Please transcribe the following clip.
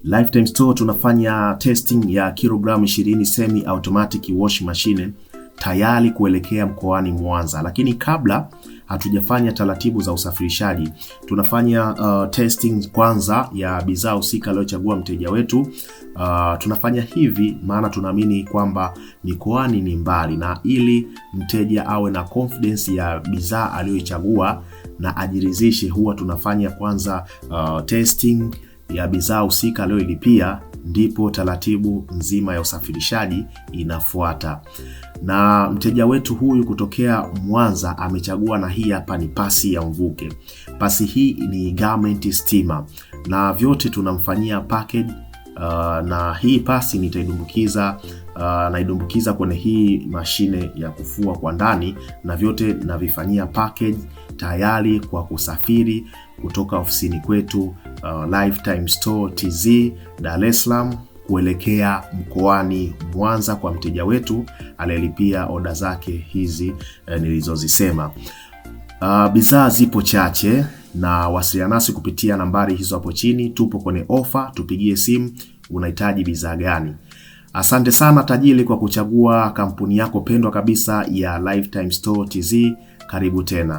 Lifetime Store tunafanya testing ya kilogramu 20 semi automatic wash machine tayari kuelekea mkoani Mwanza. Lakini kabla hatujafanya taratibu za usafirishaji, tunafanya testing kwanza ya bidhaa husika aliyochagua mteja wetu. Tunafanya hivi maana tunaamini kwamba mikoani ni mbali, na ili mteja awe na confidence ya bidhaa aliyochagua na ajiridhishe, huwa tunafanya kwanza testing ya bidhaa husika aliyolipia, ndipo taratibu nzima ya usafirishaji inafuata. Na mteja wetu huyu kutokea Mwanza amechagua, na hii hapa ni pasi ya mvuke. Pasi hii ni garment steamer, na vyote tunamfanyia package. Na hii pasi naidumbukiza kwenye hii mashine ya kufua kwa ndani, na vyote navifanyia package tayari kwa kusafiri kutoka ofisini kwetu Lifetime Store TZ Dar es Salaam kuelekea mkoani Mwanza kwa mteja wetu aliyelipia oda zake hizi nilizozisema. Bidhaa zipo chache, na wasiliana nasi kupitia nambari hizo hapo chini. Tupo kwenye ofa, tupigie simu unahitaji bidhaa gani. Asante sana tajiri kwa kuchagua kampuni yako pendwa kabisa ya Lifetime Store TZ. Karibu tena.